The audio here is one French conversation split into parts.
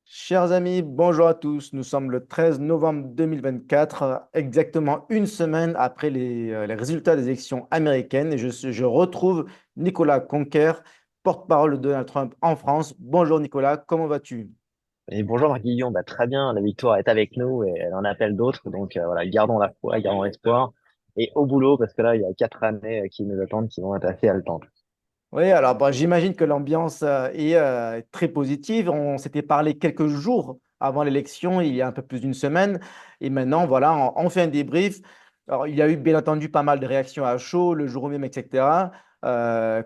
Chers amis, bonjour à tous. Nous sommes le 13 novembre 2024, exactement une semaine après les résultats des élections américaines. Et je retrouve Nicolas Conquer, porte-parole de Donald Trump en France. Bonjour Nicolas, comment vas-tu? Et bonjour Marc-Guillaume, très bien, la victoire est avec nous et elle en appelle d'autres, donc voilà, gardons la foi, gardons l'espoir et au boulot parce que là il y a 4 années qui nous attendent qui vont être assez haletantes. Oui, alors j'imagine que l'ambiance est très positive. On s'était parlé quelques jours avant l'élection, il y a un peu plus d'une semaine. Et maintenant, voilà, on fait un débrief. Alors, il y a eu bien entendu pas mal de réactions à chaud le jour même, etc.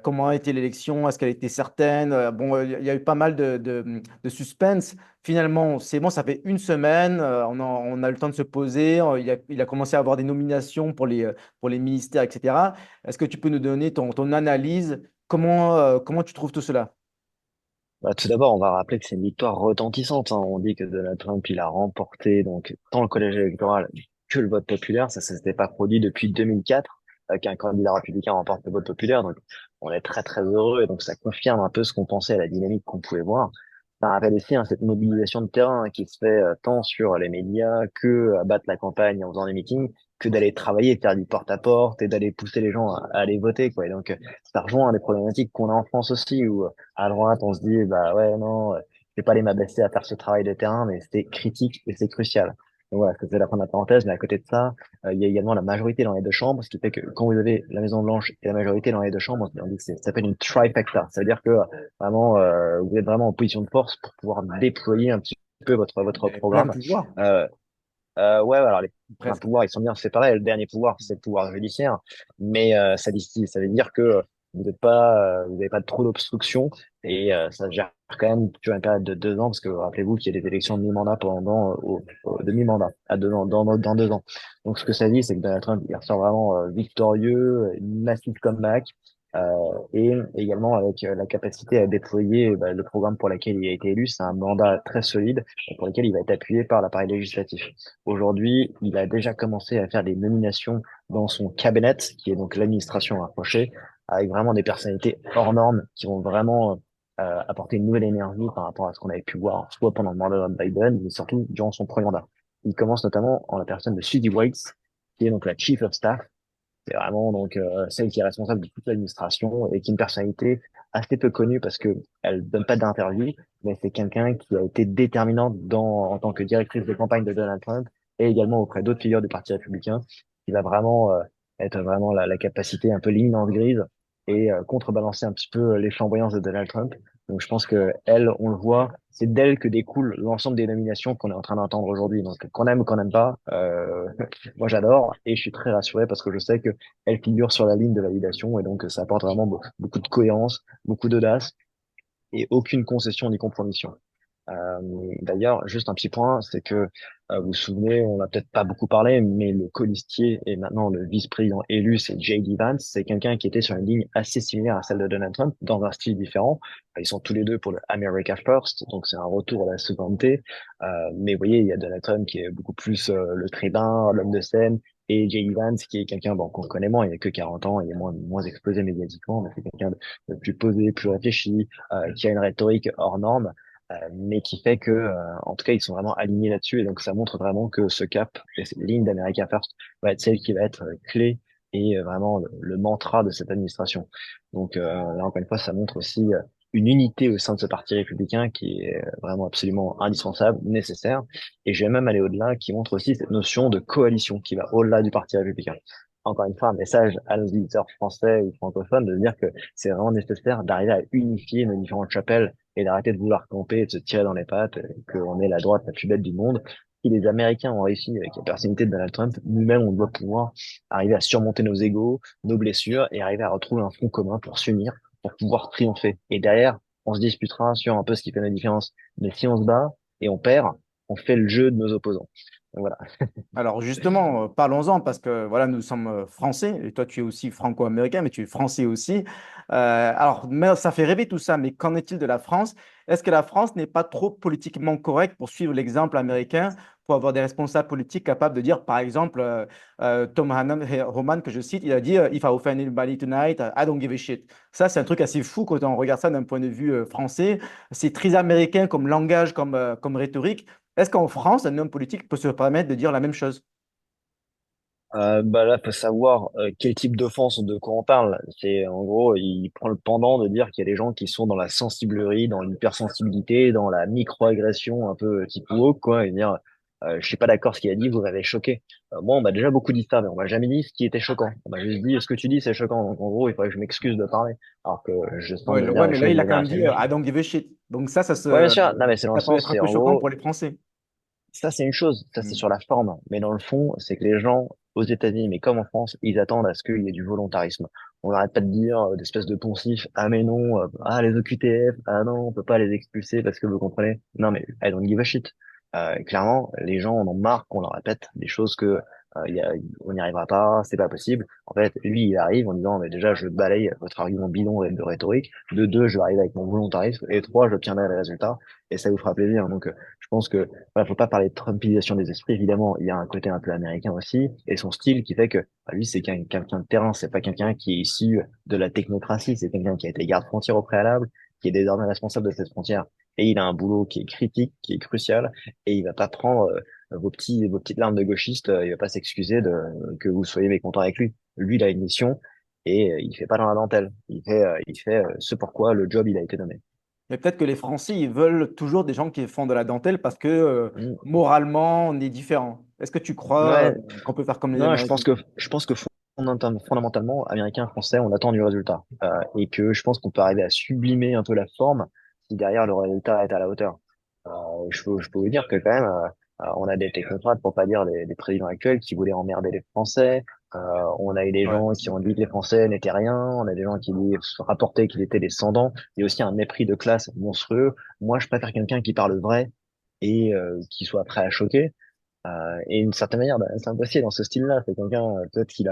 Comment a été l'élection? Est-ce qu'elle était certaine? Bon, il y a eu pas mal de suspense. Finalement, c'est bon, ça fait une semaine. On a eu le temps de se poser. Il a commencé à avoir des nominations pour les ministères, etc. Est-ce que tu peux nous donner ton analyse? Comment tu trouves tout cela? Bah, tout d'abord, on va rappeler que c'est une victoire retentissante, hein. On dit que Donald Trump il a remporté donc tant le collège électoral que le vote populaire. Ça s'était pas produit depuis 2004 qu'un candidat républicain remporte le vote populaire. Donc on est très très heureux et donc ça confirme un peu ce qu'on pensait à la dynamique qu'on pouvait voir. Ça rappelle aussi hein, cette mobilisation de terrain qui se fait tant sur les médias que à battre la campagne en faisant des meetings, que d'aller travailler, faire du porte-à-porte et d'aller pousser les gens à aller voter, quoi. Et donc ça rejoint des problématiques qu'on a en France aussi où à droite, on se dit, bah ouais, non, je vais pas aller m'abaisser à faire ce travail de terrain, mais c'est critique et c'est crucial. Donc voilà, c'est la fin de la parenthèse, mais à côté de ça, il y a également la majorité dans les deux chambres, ce qui fait que quand vous avez la Maison Blanche et la majorité dans les deux chambres, on dit que ça s'appelle une trifecta. Ça veut dire que vraiment, vous êtes vraiment en position de force pour pouvoir déployer un petit peu votre Mais plein programme. pouvoir, Euh, ouais, alors les presque. pouvoirs, ils sont bien séparés. Le dernier pouvoir, c'est le pouvoir judiciaire. Mais ça veut dire que vous n'avez pas trop d'obstruction et ça se gère quand même sur une période de 2 ans, parce que rappelez-vous qu'il y a des élections de mi-mandat pendant au demi-mandat à 2 ans, dans 2 ans. Donc ce que ça dit, c'est que Donald Trump, il ressort vraiment victorieux, une massive comeback. Et également avec la capacité à déployer le programme pour lequel il a été élu, c'est un mandat très solide pour lequel il va être appuyé par l'appareil législatif. Aujourd'hui, il a déjà commencé à faire des nominations dans son cabinet, qui est donc l'administration rapprochée, avec vraiment des personnalités hors normes qui vont vraiment apporter une nouvelle énergie par rapport à ce qu'on avait pu voir, soit pendant le mandat de Biden, mais surtout durant son premier mandat. Il commence notamment en la personne de Suzy White, qui est donc la Chief of Staff, c'est vraiment donc celle qui est responsable de toute l'administration et qui est une personnalité assez peu connue parce que elle donne pas d'interview, mais c'est quelqu'un qui a été déterminante en tant que directrice de campagne de Donald Trump et également auprès d'autres figures du Parti républicain, qui va vraiment être vraiment la capacité un peu l'éminence grise et contrebalancer un petit peu les flamboyances de Donald Trump. Donc je pense que elle, on le voit, c'est d'elle que découle l'ensemble des nominations qu'on est en train d'entendre aujourd'hui. Donc qu'on aime ou qu'on n'aime pas, moi, j'adore et je suis très rassuré parce que je sais que elle figure sur la ligne de validation et donc ça apporte vraiment beaucoup de cohérence, beaucoup d'audace et aucune concession ni compromission. Euh, D'ailleurs, juste un petit point, c'est que vous vous souvenez, on n'a peut-être pas beaucoup parlé, mais le colistier et maintenant le vice-président élu, c'est J.D. Vance. C'est quelqu'un qui était sur une ligne assez similaire à celle de Donald Trump, dans un style différent. Ils sont tous les deux pour le America First, donc c'est un retour à la souveraineté. Mais vous voyez, il y a Donald Trump qui est beaucoup plus le tribun, l'homme de scène, et J.D. Vance qui est quelqu'un bon, qu'on connaît moins, il a que 40 ans, il est moins exposé médiatiquement, mais c'est quelqu'un de plus posé, plus réfléchi, qui a une rhétorique hors norme mais qui fait que, en tout cas, ils sont vraiment alignés là-dessus, et donc ça montre vraiment que ce cap, et cette ligne d'America First, va être celle qui va être clé et vraiment le mantra de cette administration. Donc là, encore une fois, ça montre aussi une unité au sein de ce parti républicain qui est vraiment absolument indispensable, nécessaire, et je vais même aller au-delà, qui montre aussi cette notion de coalition qui va au-delà du parti républicain. Encore une fois, un message à nos éditeurs français ou francophones de dire que c'est vraiment nécessaire d'arriver à unifier nos différentes chapelles et d'arrêter de vouloir camper et de se tirer dans les pattes, qu'on est la droite la plus bête du monde. Si les Américains ont réussi avec la personnalité de Donald Trump, nous-mêmes, on doit pouvoir arriver à surmonter nos égos, nos blessures et arriver à retrouver un front commun pour s'unir, pour pouvoir triompher. Et derrière, on se disputera sur un peu ce qui fait la différence. Mais si on se bat et on perd, on fait le jeu de nos opposants. Donc voilà. Alors justement, parlons-en parce que voilà, nous sommes français et toi tu es aussi franco-américain, mais tu es français aussi. Alors, mais ça fait rêver tout ça, mais qu'en est-il de la France? Est-ce que la France n'est pas trop politiquement correcte pour suivre l'exemple américain, pour avoir des responsables politiques capables de dire, par exemple, Tom Homan, que je cite, il a dit If I offend anybody tonight, I don't give a shit. Ça, c'est un truc assez fou quand on regarde ça d'un point de vue français. C'est très américain comme langage, comme rhétorique. Est-ce qu'en France, un homme politique peut se permettre de dire la même chose? Bah là, faut savoir quel type d'offense de quoi on parle. C'est en gros, il prend le pendant de dire qu'il y a des gens qui sont dans la sensiblerie, dans l'hypersensibilité, dans la microagression un peu type woke, quoi, et dire je suis pas d'accord ce qu'il a dit, vous m'avez choqué. Moi, on m'a déjà beaucoup dit ça, mais on m'a jamais dit ce qui était choquant. On m'a juste dit ce que tu dis, c'est choquant. Donc en gros, il faudrait que je m'excuse de parler, alors que je Ouais, semble dire ouais, les mais là, choses de il a quand manière même assez dit I logique. don't give a shit. Donc ça, Ouais, bien sûr. Non, mais c'est dans le ça peut sens, être un c'est peu en choquant gros. pour les Français. Ça, c'est une chose, ça, c'est Mm. sur la forme. Mais dans le fond, c'est que les gens, aux États-Unis, mais comme en France, ils attendent à ce qu'il y ait du volontarisme. On n'arrête pas de dire d'espèces de poncifs, ah mais non, ah les OQTF, ah non, on peut pas les expulser parce que vous comprenez. Non mais I don't give a shit. Clairement, les gens en ont marre qu'on leur répète des choses que on n'y arrivera pas, c'est pas possible. En fait, lui, il arrive en disant, mais déjà, je balaye votre argument bidon et de rhétorique. De deux, je vais arriver avec mon volontarisme. Et trois, j'obtiendrai les résultats. Et ça vous fera plaisir. Donc, je pense que voilà, faut pas parler de Trumpisation des esprits, évidemment. Il y a un côté un peu américain aussi, et son style qui fait que lui, c'est quelqu'un de terrain. C'est pas quelqu'un qui est issu de la technocratie. C'est quelqu'un qui a été garde-frontière au préalable, qui est désormais responsable de cette frontière. Et il a un boulot qui est critique, qui est crucial, et il va pas prendre vos petites larmes de gauchiste. Il va pas s'excuser de que vous soyez mécontent avec lui. Lui, il a une mission et il fait pas dans la dentelle. Il fait ce pourquoi le job il a été donné. Mais peut-être que les Français, ils veulent toujours des gens qui font de la dentelle parce que Mm. moralement, on est différent. Est-ce que tu crois Ouais, qu'on peut faire comme les non, Américains? je pense que fondamentalement, Américain, Français, on attend du résultat. Et que je pense qu'on peut arriver à sublimer un peu la forme si derrière le résultat est à la hauteur. Je peux vous dire que quand même, on a des technocrates, pour pas dire les présidents actuels, qui voulaient emmerder les Français. On a eu des Ouais. gens qui ont dit que les Français n'étaient rien. On a des gens qui rapportaient qu'ils étaient des sans-dents. Il y a aussi un mépris de classe monstrueux. Moi, je préfère quelqu'un qui parle vrai et qui soit prêt à choquer et d'une certaine manière, bah, c'est impossible dans ce style-là. C'est quelqu'un, peut-être qu'il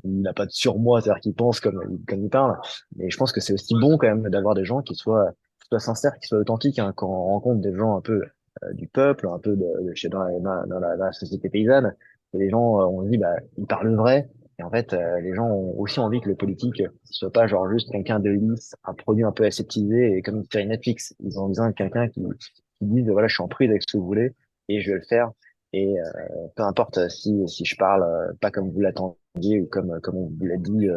il n'a pas de surmoi, c'est-à-dire qu'il pense comme il parle. Mais je pense que c'est aussi bon quand même d'avoir des gens qui soient sincères, qui soient authentiques, hein, quand on rencontre des gens un peu du peuple, un peu dans la société paysanne. Et les gens, on se dit, bah, ils parlent vrai. Et en fait, les gens ont aussi envie que le politique soit pas genre juste quelqu'un de lisse, un produit un peu aseptisé et comme une série Netflix. Ils ont besoin de quelqu'un qui dise, voilà, je suis en prise avec ce que vous voulez et je vais le faire. Et peu importe si je parle pas comme vous l'attendiez ou comme on vous l'a dit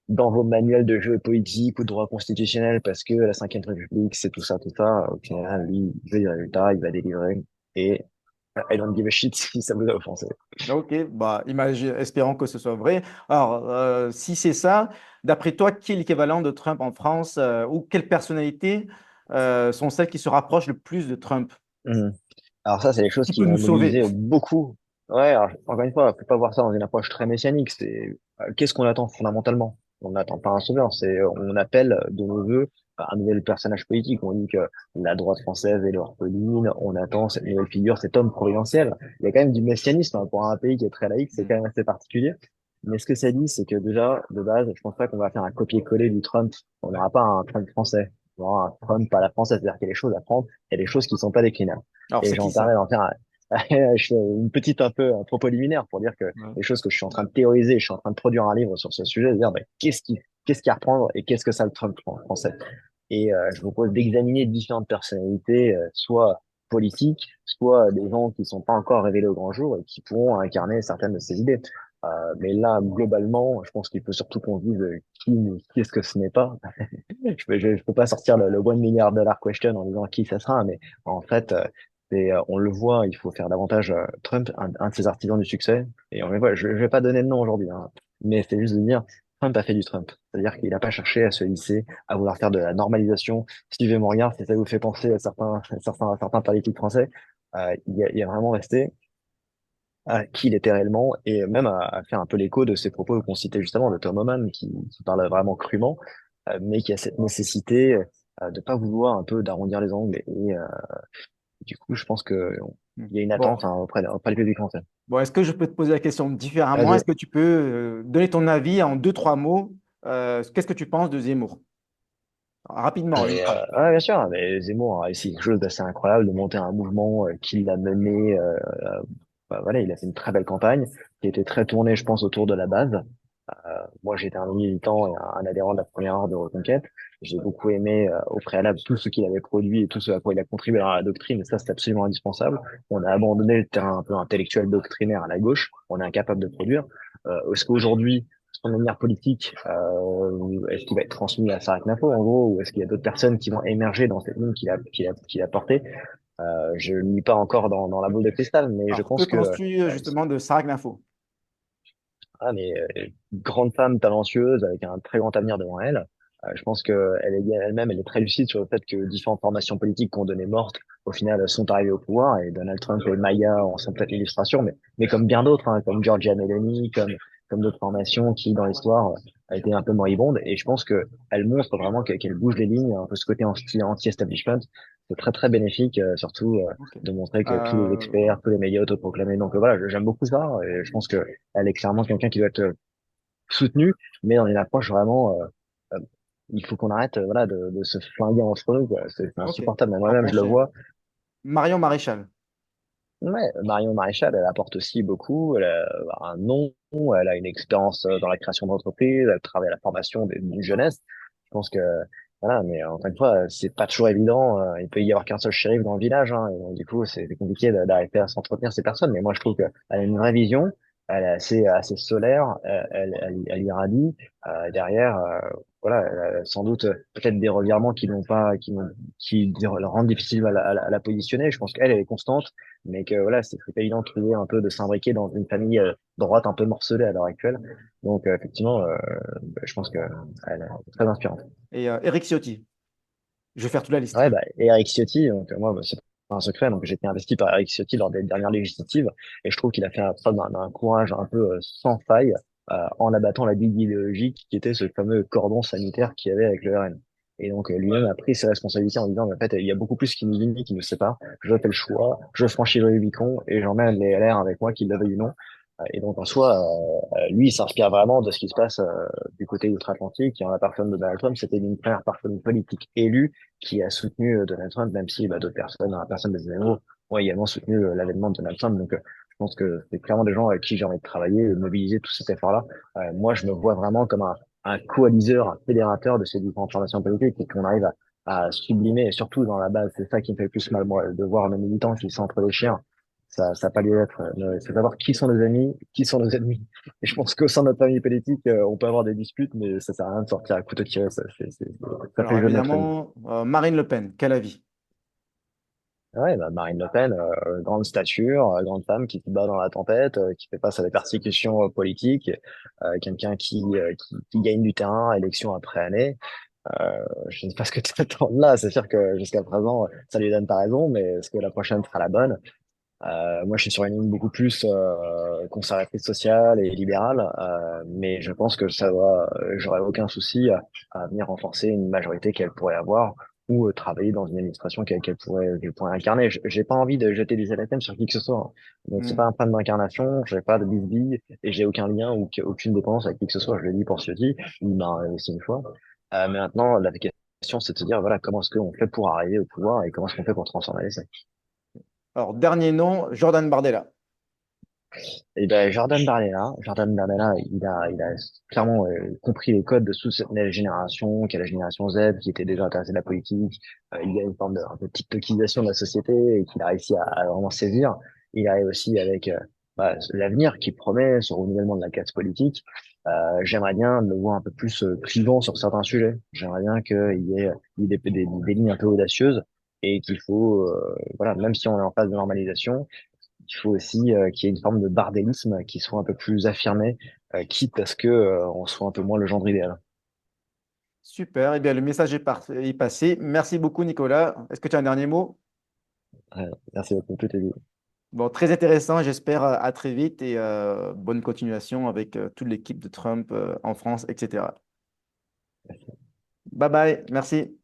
dans vos manuels de géopolitique ou de droit constitutionnel, parce que la Cinquième République, c'est tout ça. Au final, lui, il veut des résultats, il va délivrer. Et I don't give a shit si ça vous a offensé. Ok, bah, espérons que ce soit vrai. Alors, si c'est ça, d'après toi, qui est l'équivalent de Trump en France ou quelles personnalités sont celles qui se rapprochent le plus de Trump? Mhm. Alors ça, c'est les choses Qui qui peut vont nous sauver? mobiliser beaucoup. Ouais, alors, encore une fois, faut pas voir ça dans une approche très messianique. C'est qu'est-ce qu'on attend fondamentalement? On n'attend pas un sauveur. C'est on appelle de nos vœux un nouvel personnage politique. On dit que la droite française est l'orpheline. On attend cette nouvelle figure, cet homme providentiel. Il y a quand même du messianisme hein, pour un pays qui est très laïque. C'est quand même assez particulier. Mais ce que ça dit, c'est que déjà de base, je pense pas qu'on va faire un copier-coller du Trump. On n'aura pas un Trump français. On aura un Trump à la française, c'est-à-dire qu'il y a des choses à prendre et des choses qui sont pas déclinables. Alors, Et c'est qui j'en ça? permets d'en faire une petite un peu un propos liminaire pour dire que Ouais. les choses que je suis en train de théoriser, je suis en train de produire un livre sur ce sujet, de dire bah, qu'est-ce qu'il y a à reprendre et qu'est-ce que ça le Trump français. Et je vous propose d'examiner différentes personnalités, soit politiques, soit des gens qui sont pas encore révélés au grand jour et qui pourront incarner certaines de ces idées. Mais là, globalement, je pense qu'il faut surtout qu'on dise qui est-ce que ce n'est pas. Je peux pas sortir le $1 milliard question en disant qui ça sera, mais en fait, on le voit, il faut faire davantage Trump, un de ses artisans du succès. Et on le voit, je vais pas donner de nom aujourd'hui, hein, mais c'est juste de dire Trump a fait du Trump. C'est-à-dire qu'il n'a pas cherché à se lisser, à vouloir faire de la normalisation. Suivez mon regard, si ça vous fait penser à certains politiques français, il a vraiment resté à qui il était réellement et même à faire un peu l'écho de ces propos qu'on citait justement de Tom Homan qui parle vraiment crûment, mais qui a cette nécessité de pas vouloir un peu d'arrondir les angles et du coup, je pense que il y a une attente Bon, hein, auprès du public français. bon, est-ce que je peux te poser la question différemment? Vas-y. Est-ce que tu peux donner ton avis en deux, trois mots? Qu'est-ce que tu penses de Zemmour? Rapidement, une phrase. Ouais, bien sûr, mais Zemmour a réussi quelque chose d'assez incroyable de monter un mouvement qui l'a mené. Voilà, il a fait une très belle campagne qui était très tournée, je pense, autour de la base. Moi, j'étais un militant et un adhérent de la première heure de Reconquête. J'ai beaucoup aimé au préalable tout ce qu'il avait produit et tout ce à quoi il a contribué dans la doctrine. Et ça, c'est absolument indispensable. On a abandonné le terrain un peu intellectuel doctrinaire à la gauche. On est incapable de produire. Est-ce qu'aujourd'hui, son manière politique, est-ce qu'il va être transmis à Sarah Knafo, en gros, ou est-ce qu'il y a d'autres personnes qui vont émerger dans cette ligne qu'il a portée? Je ne lis pas encore dans la boule de cristal, mais je Alors, que pense que penses-tu justement de Sarah Gnafo? ah, mais grande femme talentueuse avec un très grand avenir devant elle. Je pense que elle-même, elle est très lucide sur le fait que différentes formations politiques qu'on donnait mortes, au final, sont arrivées au pouvoir. Et Donald Trump et Maya en sont peut-être l'illustration, mais comme bien d'autres, hein, comme Giorgia Meloni, comme d'autres formations qui, dans l'histoire, a été un peu moribonde. Et je pense que elle montre vraiment qu'elle bouge les lignes, un peu ce côté anti-establishment. C'est très très bénéfique, surtout Ok. de montrer que tous les Euh, experts, tous les médias autoproclamés. Donc voilà, j'aime beaucoup ça. Et je pense que elle est clairement quelqu'un qui doit être soutenu, mais dans une approche vraiment, euh, il faut qu'on arrête, voilà, de se flinguer entre nous, quoi. C'est ok. insupportable. Mais On moi-même, je le enchaîne. vois. Marion Maréchal. Ouais, Marion Maréchal, elle apporte aussi beaucoup. Elle a un nom, elle a une expérience dans la création d'entreprises, elle travaille à la formation d'une jeunesse. Je pense que voilà, mais encore une fois, c'est pas toujours évident. Il peut y avoir qu'un seul shérif dans le village, hein, et donc, du coup, c'est compliqué d'arriver à s'entretenir ces personnes. Mais moi, je trouve qu'elle a une vraie vision, elle est assez solaire, elle irradie. Derrière, voilà, elle a sans doute peut-être des revirements qui n'ont pas, qui la rendent difficile à la positionner. Je pense qu'elle, elle est constante, mais que voilà, c'est pas évident de trouver un peu de s'imbriquer dans une famille droite un peu morcelée à l'heure actuelle. Donc, effectivement, je pense que elle est très inspirante. Et Éric Ciotti. Je vais faire toute la liste. Ouais, bah, et Eric Ciotti, donc moi, bah, c'est pas un secret, donc j'ai été investi par Eric Ciotti lors des dernières législatives, et je trouve qu'il a fait preuve d'un courage un peu sans faille en abattant la bille idéologique qui était ce fameux cordon sanitaire qu'il y avait avec le RN. Et donc lui-même a pris ses responsabilités en disant, mais en fait, il y a beaucoup plus qui nous unit, qui nous sépare. Je fais le choix, je franchis le Rubicon et j'emmène les LR avec moi, qu'ils le veuillent ou non. Et donc en soi, lui, il s'inspire vraiment de ce qui se passe du côté outre-Atlantique. Et en la personne de Donald Trump, c'était une première personne politique élue qui a soutenu Donald Trump, même si bah, d'autres personnes, la personne des Zemmour, ont également soutenu l'avènement de Donald Trump. Donc, je pense que c'est clairement des gens avec qui j'ai envie de travailler, de mobiliser tout cet effort-là. Moi, je me vois vraiment comme un coaliseur, un fédérateur de ces différentes formations politiques et qu'on arrive à sublimer, et surtout dans la base, c'est ça qui me fait le plus mal, moi, de voir nos militants qui sont entre les chiens. Ça n'a pas lieu d'être. C'est savoir qui sont nos amis, qui sont nos ennemis. Et je pense qu'au sein de notre famille politique, on peut avoir des disputes, mais ça sert à rien de sortir à couteau tiré. Ça fait Alors le jeu de notre famille. évidemment, Marine Le Pen. Quel avis? Ouais, bah Marine Le Pen, grande stature, grande femme qui se bat dans la tempête, qui fait face à des persécutions politiques, quelqu'un qui gagne du terrain élection après année. Je ne sais pas ce que tu attends de là. C'est sûr que jusqu'à présent, ça lui donne pas raison, mais est-ce que la prochaine sera la bonne? Moi, je suis sur une ligne beaucoup plus conservatrice sociale et libérale, mais je pense que j'aurais aucun souci à venir renforcer une majorité qu'elle pourrait avoir ou travailler dans une administration qu'elle pourrait incarner. J'ai pas envie de jeter des anathèmes sur qui que ce soit, hein. Donc c'est pas Hmm. un problème d'incarnation, j'ai pas de bisbille et j'ai aucun lien ou aucune dépendance avec qui que ce soit. Je l'ai dit pour Ciotti, il m'a aussi une fois. Mais maintenant, la question c'est de se dire voilà comment est-ce qu'on fait pour arriver au pouvoir et comment est-ce qu'on fait pour transformer les. Alors, dernier nom, Jordan Bardella. Et ben Jordan Bardella, il a clairement compris les codes de toute cette nouvelle génération, qui est la génération Z, qui était déjà intéressée de la politique. Il y a une forme de un peu TikTokisation de la société et qu'il a réussi à vraiment saisir. Il arrive aussi avec bah, l'avenir qui promet, ce renouvellement de la classe politique. J'aimerais bien le voir un peu plus clivant sur certains sujets. J'aimerais bien qu'il y ait des lignes un peu audacieuses et qu'il faut, voilà, même si on est en phase de normalisation, il faut aussi qu'il y ait une forme de bardélisme qui soit un peu plus affirmé, quitte à ce que on soit un peu moins le genre idéal. Super. Eh bien, le message est passé. Merci beaucoup, Nicolas. Est-ce que tu as un dernier mot? Merci beaucoup, tout est dit. Bon, très intéressant. J'espère à très vite et bonne continuation avec toute l'équipe de Trump en France, etc. Bye bye. Merci.